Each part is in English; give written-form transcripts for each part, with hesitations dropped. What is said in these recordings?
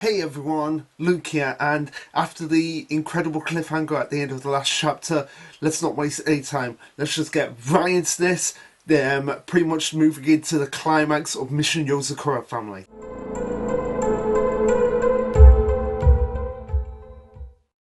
Hey everyone, Luke here, and after the incredible cliffhanger at the end of the last chapter, let's not waste any time. Let's just get right into this. Pretty much moving into the climax of Mission Yozakura family.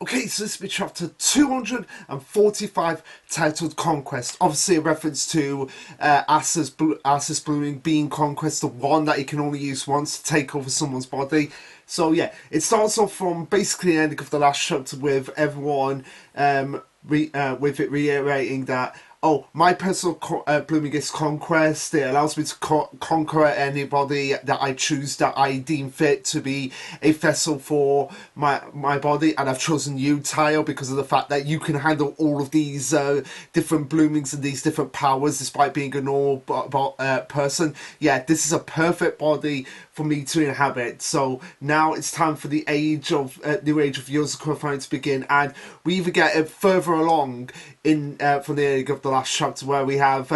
Okay, so this will be chapter 245, titled Conquest. Obviously a reference to Asa's blooming being Conquest, the one that he can only use once to take over someone's body. So yeah, it starts off from basically the ending of the last chapter with everyone with it reiterating that, oh, my personal blooming is conquest. It allows me to conquer anybody that I choose, that I deem fit to be a vessel for my body. And I've chosen you, Tayo, because of the fact that you can handle all of these different bloomings and these different powers despite being a normal person. Yeah, this is a perfect body for me to inhabit. So now it's time for the age of new age of Yozakura finally to begin, and we even get it further along in from the ending of the last chapter, where we have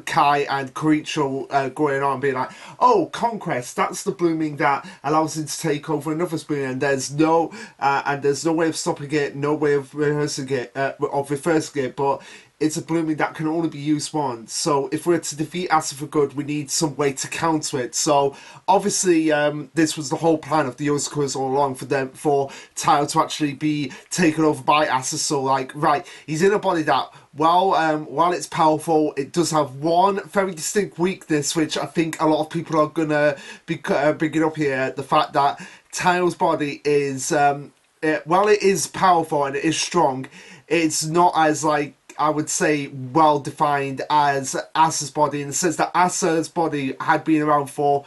Kai and Koricho going on being like, oh, conquest, that's the blooming that allows him to take over another blooming, and there's no way of stopping it, no way of reversing it, but it's a blooming that can only be used once. So if we're to defeat Asa for good, we need some way to counter it. So obviously this was the whole plan of the Yozakuras all along, for Tayo to actually be taken over by Asa. So like, right, he's in a body that, while it's powerful, it does have one very distinct weakness, which I think a lot of people are gonna be bringing up here. The fact that Tayo's body is, while it is powerful and it is strong, it's not as, like, I would say, well defined as Asa's body, in the sense that Asa's body had been around for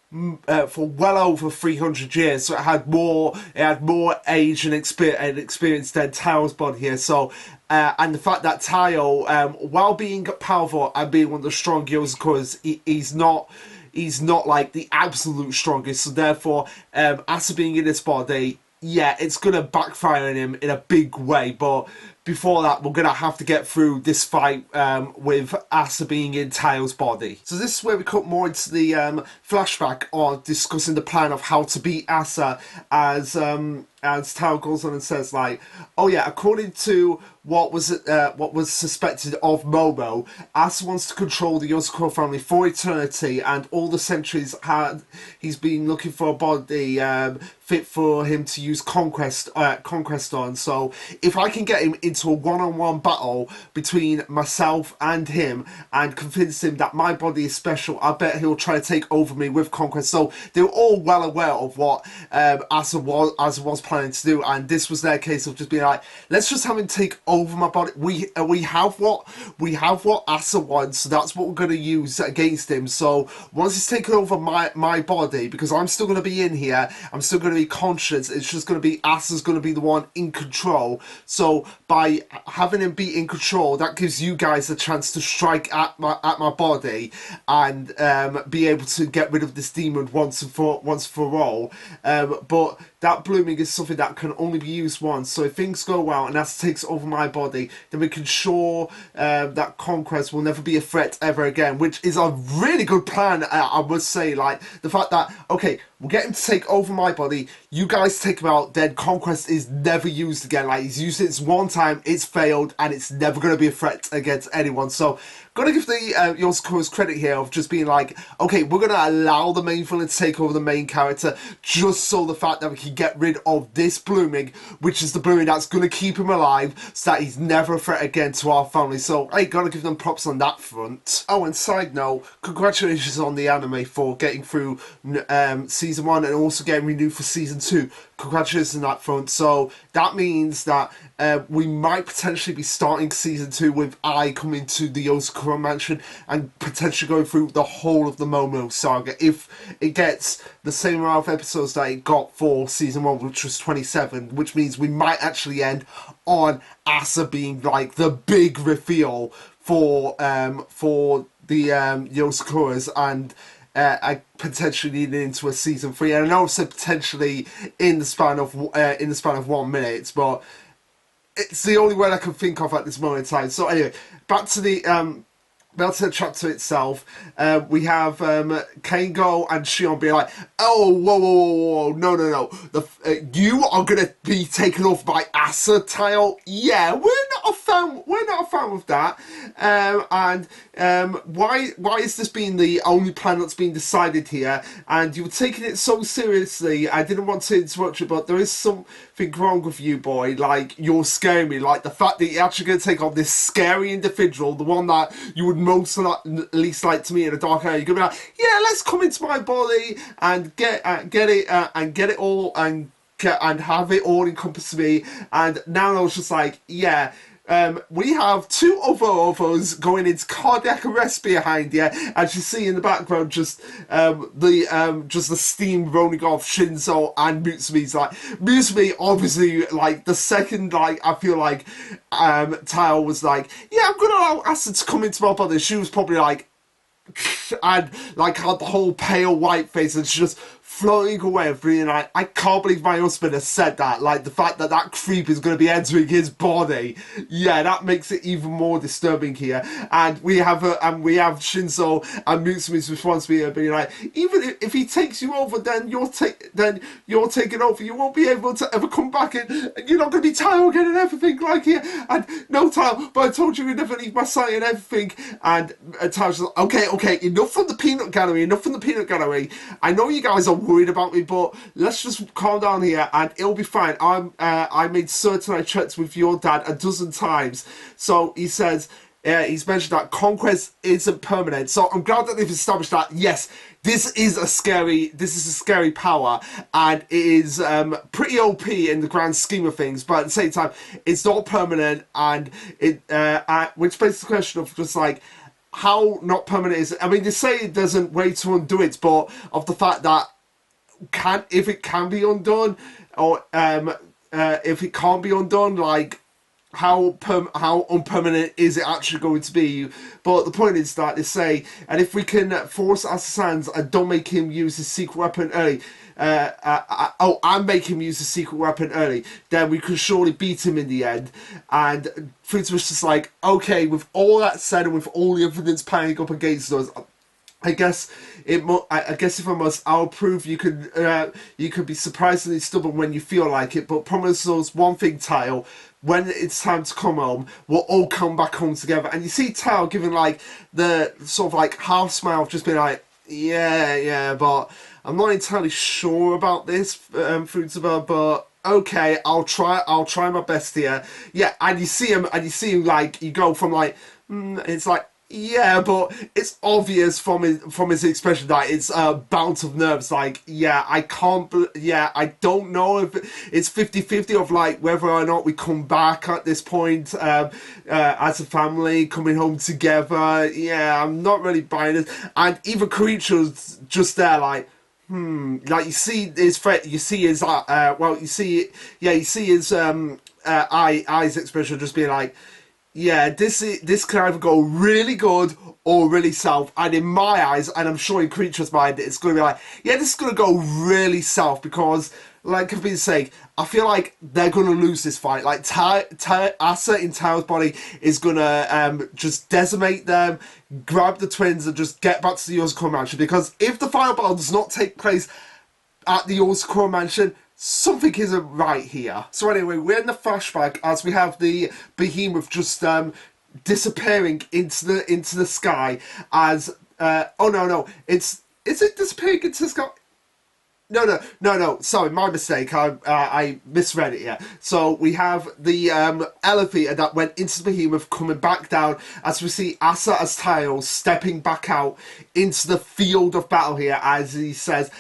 well over 300 years, so it had more age and experience than Tayo's body here. So and the fact that Tayo, while being powerful and being one of the strong Yozakuras, he's not like the absolute strongest. So therefore, Asa being in this body, yeah, it's gonna backfire on him in a big way. But before that, we're gonna have to get through this fight with Asa being in Tayo's body. So this is where we cut more into the flashback on discussing the plan of how to beat Asa, as Tayo goes on and says, like, oh yeah, according to what was suspected of Momo, Asa wants to control the Yozakura family for eternity, and all the centuries he's been looking for a body fit for him to use conquest on. So if I can get him into a one-on-one battle between myself and him and convince him that my body is special, I bet he'll try to take over me with conquest. So they were all well aware of what Asa was planning to do, and this was their case of just being like, let's just have him take over my body. We have what Asa wants, so that's what we're going to use against him. So once he's taken over my body, because I'm still going to be in here, I'm still going to be conscious, it's just going to be Asa's going to be the one in control. So by having him be in control, that gives you guys a chance to strike at my body and be able to get rid of this demon once for all. But that blooming is something that can only be used once. So if things go well and Asa takes over my body, then we can ensure that conquest will never be a threat ever again, which is a really good plan, I must say. Like, the fact that, okay, we'll get him to take over my body, you guys take him out, then conquest is never used again. Like, he's used it one time, it's failed, and it's never going to be a threat against anyone. So gotta give the Yozakuras credit here of just being like, okay, we're gonna allow the main villain to take over the main character, just so the fact that we can get rid of this blooming, which is the blooming that's gonna keep him alive, so that he's never a threat again to our family. So I gotta give them props on that front. Oh, and side note, congratulations on the anime for getting through season 1 and also getting renewed for season 2. Congratulations on that front. So that means that we might potentially be starting season 2 with Ai coming to the Yozakura mansion and potentially going through the whole of the Momo saga, if it gets the same amount of episodes that it got for season 1, which was 27, which means we might actually end on Asa being like the big reveal for the Yozakuras, and I potentially leading into a season 3. And I know I said potentially in the span of 1 minute, but it's the only word I can think of at this moment in time. So anyway, back to the That's the chapter itself. We have Kango and Shion be like, "Oh, whoa, whoa, whoa, whoa, no, no, no! You are gonna be taken off by Asa Tile. Yeah, we're not a fan. We're not a fan of that. Why is this being the only plan that's been decided here? And you were taking it so seriously. I didn't want to interrupt you, but there is something wrong with you, boy. Like, you're scaring me. Like the fact that you're actually gonna take on this scary individual, the one that you would most least like to meet in a dark area. You're gonna be like, yeah, let's come into my body and get it all and have it all encompass me. And now I was just like, yeah. We have two other of us going into cardiac arrest behind you, as you see in the background, just the steam rolling off Shinzo and Mutsumi's like Mutsumi obviously like the second like I feel like Tao was like, yeah, I'm gonna allow acid to come into my body. She was probably like and like had the whole pale white face and she's just floating away and feeling like, I can't believe my husband has said that. Like the fact that that creep is going to be entering his body, yeah, that makes it even more disturbing here. And we have Shinzo and Mutsumi's response being like, even if he takes you over, then you're taken over. You won't be able to ever come back, and you're not going to be Tao again and everything like here. And no, Tao, but I told you you'd never leave my side and everything. And Tao's like, okay, enough from the peanut gallery. I know you guys are worried about me, but let's just calm down here and it'll be fine. I made certain I checked with your dad a dozen times. So he says, he's mentioned that conquest isn't permanent. So I'm glad that they've established that, yes, this is a scary power, and it is pretty OP in the grand scheme of things, but at the same time, it's not permanent, and which begs the question of just like, how not permanent is it? I mean, they say there's a way to undo it, but of the fact that if it can be undone, or if it can't be undone, like how unpermanent is it actually going to be? But the point is that they say, and if we can force Asasans and don't make him use his secret weapon early, and make him use his secret weapon early, then we can surely beat him in the end. And Fruits was just like, okay, with all that said and with all the evidence piling up against us, I guess if I must, I'll prove you can be surprisingly stubborn when you feel like it. But promise us one thing, Tile. When it's time to come home, we'll all come back home together. And you see Tile giving like the sort of like half smile, just being like, yeah, but I'm not entirely sure about this, Fruitsaba, but okay, I'll try my best here. Yeah, and you see him like, you go from like, it's like, yeah, but it's obvious from his expression that it's a bounce of nerves. Like, yeah, I don't know if it's 50-50 of like whether or not we come back at this point as a family, coming home together. Yeah, I'm not really buying it. And even Creature's just there like, like you see his eyes expression just being like, yeah, this can either go really good or really south. And in my eyes, and I'm sure in Creature's mind, it's going to be like, yeah, this is going to go really south because, like I've been saying, I feel like they're going to lose this fight. Like, Asa in Tao's body is going to just decimate them, grab the twins, and just get back to the Yozakura mansion. Because if the final battle does not take place at the Yozakura mansion, something isn't right here. So anyway, we're in the flashback as we have the behemoth just disappearing into the sky as oh no, is it disappearing into the sky? No. Sorry, my mistake. I misread it. Yeah. So we have the elevator that went into the behemoth coming back down as we see Asa as Tile stepping back out into the field of battle here as he says,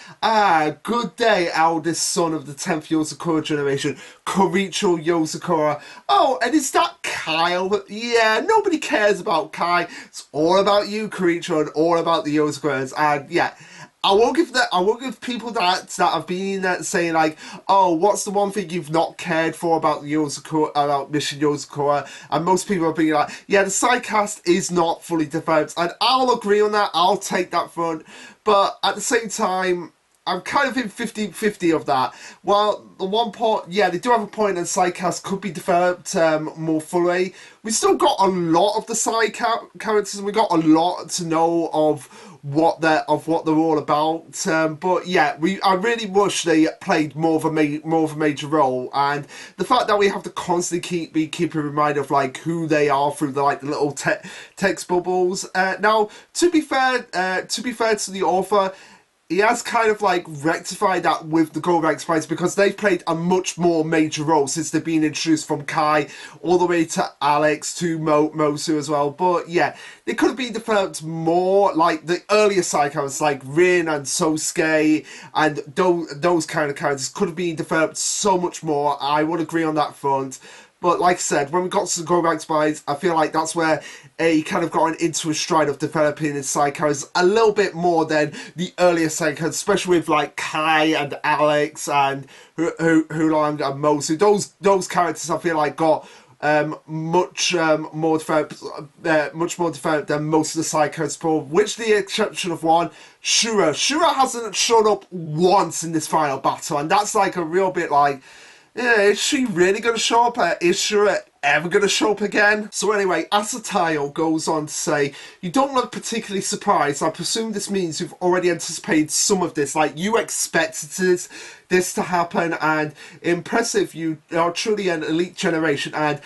good day, eldest son of the 10th Yozakura generation, Koricho Yozakura. Oh, and is that Kyle? Yeah, nobody cares about Kai. It's all about you, Koricho, and all about the Yozakuras. And yeah, I will give people that have been saying like, oh, what's the one thing you've not cared for about the Yozakura, about Mission Yozakura? And most people are being like, yeah, the side cast is not fully developed, and I'll agree on that. I'll take that front, but at the same time, I'm kind of in 50-50 of that. Well, the one point, yeah, they do have a point, and sidecast could be developed more fully. We still got a lot of the side characters, and we got a lot to know of what they're all about. But yeah, I really wish they played more of a major role, and the fact that we have to constantly keep in mind of like who they are through the like the little text bubbles. Now, to be fair to the author, he has kind of like rectified that with the Go Back Spies, because they've played a much more major role since they've been introduced, from Kai all the way to Alex to Mosu as well. But yeah, they could have been developed more, like the earlier side characters like Rin and Sosuke, and those kind of characters could have been developed so much more. I would agree on that front. But like I said, when we got to the Go Back Spies, I feel like that's where he kind of got into a stride of developing his side characters a little bit more than the earlier side characters, especially with like Kai and Alex and Hulang and Mosu. Those characters I feel like got much more developed than most of the side characters, with the exception of one, Shura. Shura hasn't shown up once in this final battle, and that's like a real bit like, yeah, is she really going to show up? Is Shura ever going to show up again? So anyway, Asatayo goes on to say, you don't look particularly surprised. I presume this means you've already anticipated some of this. Like, you expected this to happen, and impressive. You are truly an elite generation. And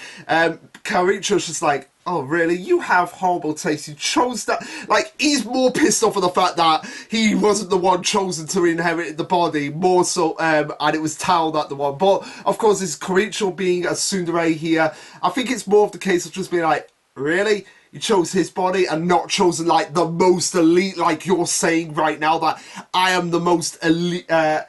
Karicho's just like, oh, really? You have horrible taste. You chose that. Like, he's more pissed off of the fact that he wasn't the one chosen to inherit the body, more so, and it was Tao that the one. But, of course, it's Karicho being a tsundere here. I think it's more of the case of just being like, really? You chose his body and not chosen, like, the most elite, like you're saying right now that I am the most elite, I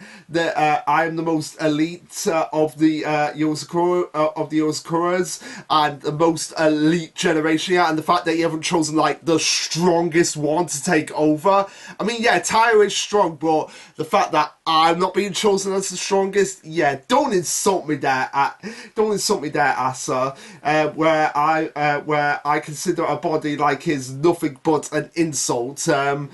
am the most elite of the Yozakuras, and the most elite generation, yeah, and the fact that you haven't chosen, like, the strongest one to take over. I mean, yeah, Tayo is strong, but the fact that I'm not being chosen as the strongest, yeah, don't insult me there, Asa, where I consider a body like is nothing but an insult, and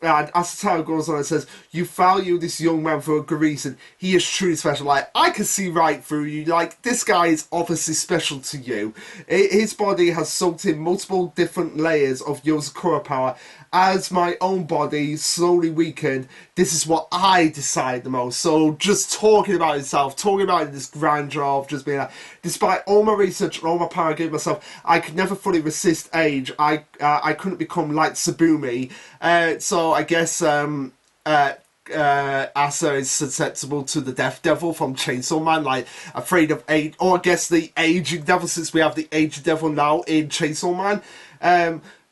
Asataru goes on and says, you value this young man for a good reason. He is truly special. Like, I can see right through you. Like, this guy is obviously special to you. His body has soaked in multiple different layers of Yozakura power. As my own body slowly weakened, this is what I decide the most. So just talking about himself, talking about this grandeur of just being like, despite all my research and all my power I gave myself, I could never fully resist age. I couldn't become like Sabumi. So I guess Asa is susceptible to the Death Devil from Chainsaw Man, like afraid of age, or I guess the Aging Devil, since we have the Aging Devil now in Chainsaw Man.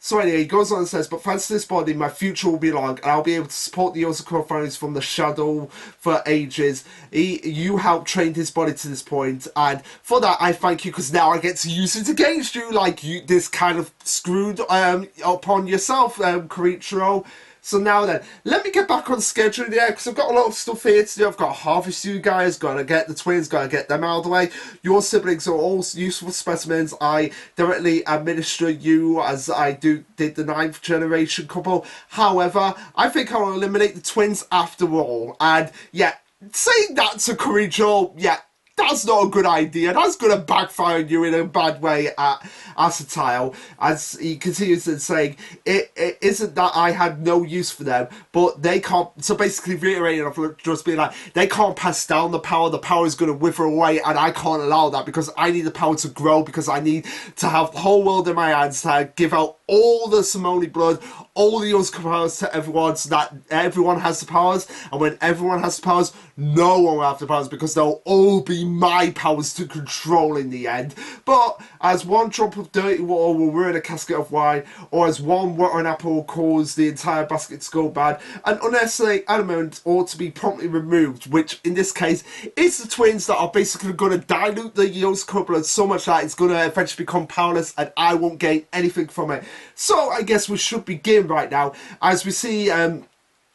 So anyway, he goes on and says, but thanks to this body, my future will be long, and I'll be able to support the Yozakura families from the shadow for ages. You helped train his body to this point, and for that, I thank you, because now I get to use it against you, like you, this kind of screwed upon yourself, Karichiro. So now then, let me get back on schedule there, because I've got a lot of stuff here to do. I've got to harvest you guys, gotta get the twins, gotta get them out of the way. Your siblings are all useful specimens. I directly administer you as I did the 9th generation couple. However, I think I'll eliminate the twins after all. And yeah, saying that to Karijo, yeah, that's not a good idea. That's going to backfire on you in a bad way at Asatayo, as he continues in saying, it isn't that I had no use for them, but they can't, so basically reiterating of just being like, they can't pass down the power is going to wither away, and I can't allow that, because I need the power to grow, because I need to have the whole world in my hands to give out all the Simone blood, all the Yozakura powers to everyone, so that everyone has the powers, and when everyone has the powers, no one will have the powers, because they'll all be my powers to control in the end. But as one drop of dirty water will ruin a casket of wine, or as one rotten apple will cause the entire basket to go bad, an unnecessary element ought to be promptly removed, which in this case is the twins that are basically going to dilute the Yozakura blood so much that it's going to eventually become powerless, and I won't gain anything from it. So I guess we should begin right now, as we see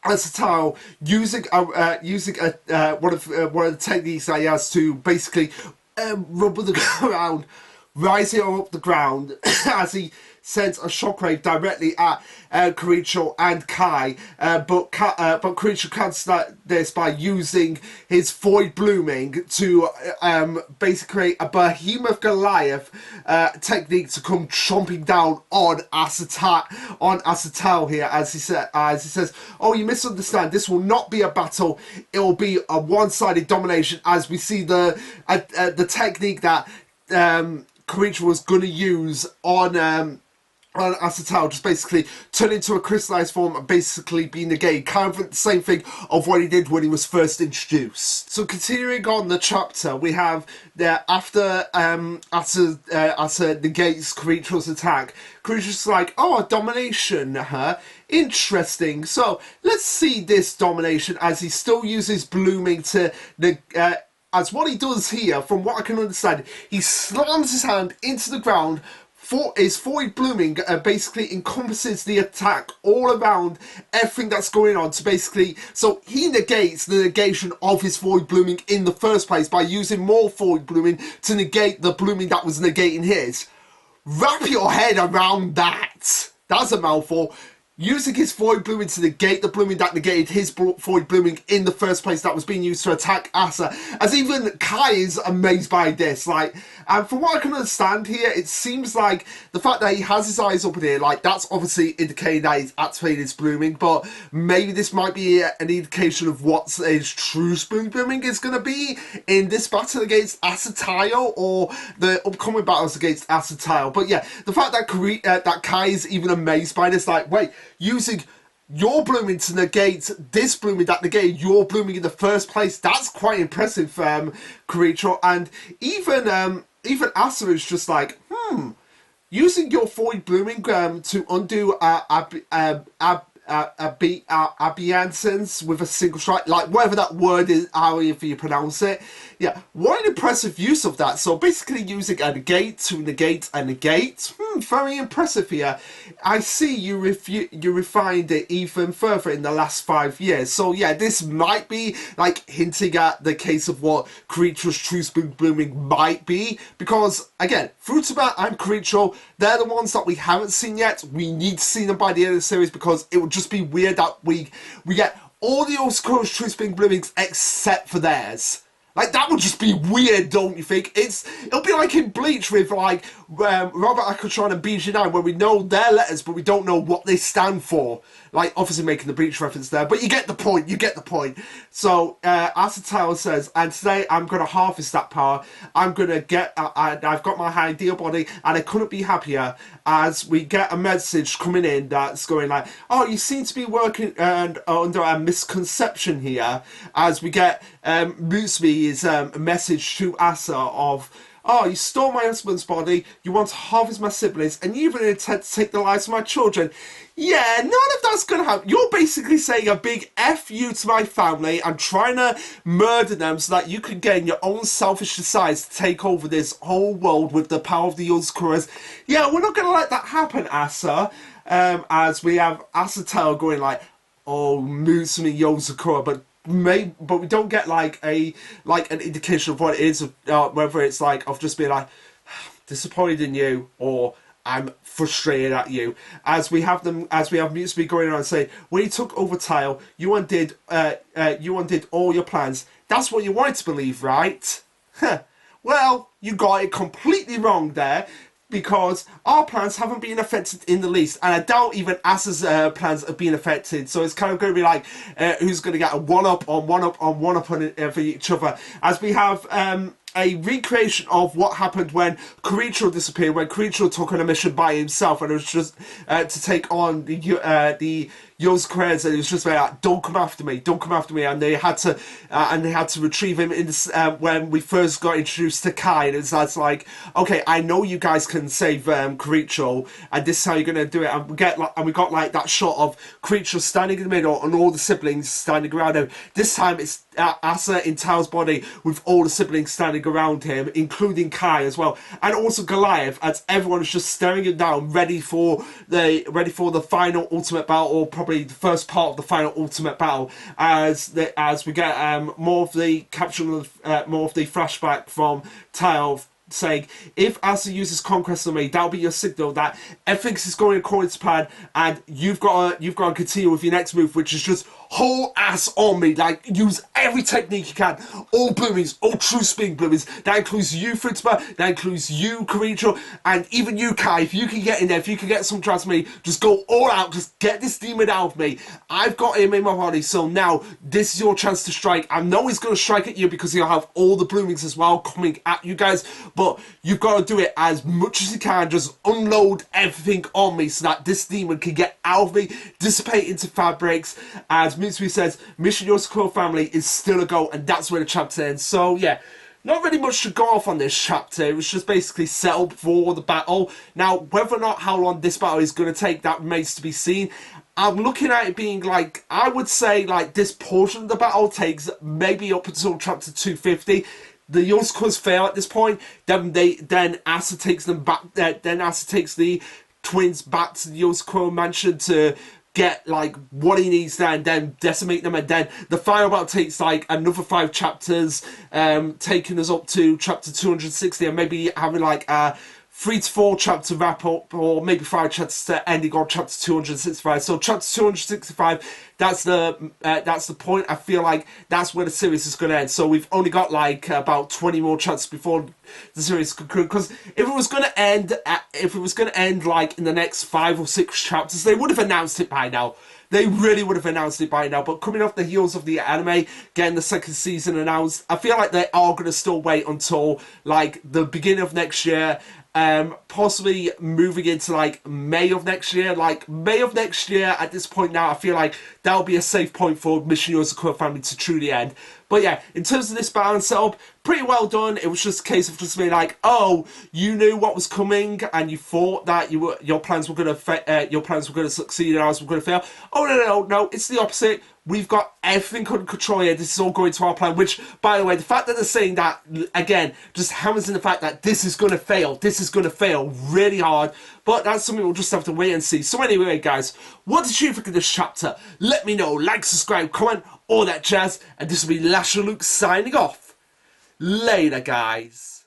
Asatayo using one of the techniques that he has to basically rubber the ground rising up the ground as he sends a shockwave directly at Kiricho and Kai, but Kiricho counters this by using his Void Blooming to basically create a Behemoth Goliath technique to come chomping down on Asatal here, as he says, "Oh, you misunderstand. This will not be a battle. It will be a one-sided domination." As we see the technique that Kiricho was going to use on Asatal, just basically turn into a crystallized form and basically be negated. Kind of the same thing of what he did when he was first introduced. So continuing on the chapter, we have after Asa negates Kiricho's attack, Kiricho's like, "Oh, domination, huh? Interesting. So let's see this domination," as he still uses blooming to as what he does here, from what I can understand, he slams his hand into the ground. His Void Blooming basically encompasses the attack all around everything that's going on. So he negates the negation of his Void Blooming in the first place by using more Void Blooming to negate the blooming that was negating his. Wrap your head around that. That's a mouthful. Using his Void Blooming to negate the blooming that negated his Void Blooming in the first place that was being used to attack Asa. As even Kai is amazed by this. And from what I can understand here, it seems like the fact that he has his eyes up in here, that's obviously indicating that he's activated his blooming, but maybe this might be an indication of what his true spoon blooming is going to be in this battle against Asatile, or the upcoming battles against Asatile. But yeah, the fact that Kai is even amazed by this, wait, using your blooming to negate this blooming that negated your blooming in the first place, that's quite impressive, Kiricho. And even Asa is just like, using your Void Blooming to undo Abiansens with a single strike, whatever that word is, however you pronounce it. Yeah, what an impressive use of that. So basically using a negate to negate a negate. Very impressive here. I see you refined it even further in the last 5 years. So yeah, this might be hinting at the case of what Kiricho's true spoon blooming might be. Because again, Futaba and Kiricho, they're the ones that we haven't seen yet. We need to see them by the end of the series, because it would just be weird that we get all the Yozakura's true spoon bloomings except for theirs. That would just be weird, don't you think? It'll be like in Bleach with, Robert Akutron and BG9, where we know their letters, but we don't know what they stand for. Obviously making the Bleach reference there, but you get the point, So, Asatile says, "And today I'm going to harvest that power. I'm going to get, I've got my ideal body, and I couldn't be happier," as we get a message coming in that's going "Oh, you seem to be working under a misconception here," as we get Mutsumi's message to Asa of, "Oh, you stole my husband's body, you want to harvest my siblings, and you even intend to take the lives of my children. Yeah, none of that's going to happen. You're basically saying a big F you to my family and trying to murder them so that you can gain your own selfish desires to take over this whole world with the power of the Yozakuras. Yeah, we're not going to let that happen, Asa." As we have Asatale going "Oh, Mutsumi Yozakura," but we don't get an indication of what it is, whether it's of just being disappointed in you, or "I'm frustrated at you." As we have Mutsumi going around saying, "When you took over Tile, you undid all your plans. That's what you wanted to believe, right?" Well, you got it completely wrong there, because our plans haven't been affected in the least, and I doubt even Asa's plans have been affected. So it's kind of going to be who's going to get a one-up for each other. As we have a recreation of what happened when Kiricho disappeared, when Kiricho took on a mission by himself, and it was just to take on the Yozakuras, and it was just "Don't come after me, and they had to retrieve him in this, when we first got introduced to Kai, and that's "Okay, I know you guys can save Kiricho, and this is how you're gonna do it." And we got that shot of Kiricho standing in the middle and all the siblings standing around him. This time it's Asa in Tao's body with all the siblings standing around him, including Kai as well, and also Goliath, as everyone is just staring him down, ready for the final ultimate battle, or probably the first part of the final ultimate battle, as we get more of the capture, more of the flashback from Tao saying, if Asa uses Conquest on me, that'll be your signal that everything's going according to plan, and you've got to continue with your next move, which is just whole ass on me. Like, use every technique you can. All bloomies, all true spin bloomies. That includes you, Fritzma, that includes you, Karicho, and even you, Kai. If you can get in there, if you can get some trust me, just go all out, just get this demon out of me. I've got him in my body, so now this is your chance to strike. I know he's going to strike at you because he'll have all the bloomings as well coming at you guys, but you've got to do it as much as you can. Just unload everything on me so that this demon can get out of me, dissipate into fabrics. As Mitsui says, Mission Yozakura family is still a go, and that's where the chapter ends. So yeah, not really much to go off on this chapter. It was just basically set up for the battle. Now, whether or not how long this battle is going to take, that remains to be seen. I'm looking at it being like, I would say like this portion of the battle takes maybe up until chapter 250. The Yozakuras fail at this point, then Asa takes them back. Then Asa takes the twins back to the Yozakura mansion to get like what he needs there, and then decimate them, and then the final battle takes like another 5 chapters, taking us up to chapter 260, and maybe having like a 3 to 4 chapter wrap up, or maybe 5 chapters to ending on chapter 265. So chapter 265, that's the point. I feel like that's where the series is going to end. So we've only got like about 20 more chapters before the series concludes. Because if it was going to end, like in the next 5 or 6 chapters, they would have announced it by now. They really would have announced it by now. But coming off the heels of the anime, getting the 2nd season announced, I feel like they are going to still wait until like the beginning of next year. Possibly moving into like May of next year. Like May of next year at this point now, I feel like that'll be a safe point for Mission Yozakura family to truly end. But yeah, in terms of this balance setup, pretty well done. It was just a case of just being like, oh, you knew what was coming and you thought that your plans were going to succeed and ours were going to fail. Oh no, it's the opposite. We've got everything under control here. This is all going to our plan. Which, by the way, the fact that they're saying that, again, just hammers in the fact that this is going to fail. This is going to fail really hard. But that's something we'll just have to wait and see. So anyway, guys, what did you think of this chapter? Let me know. Like, subscribe, comment, all that jazz. And this will be Lasherluke signing off. Later, guys.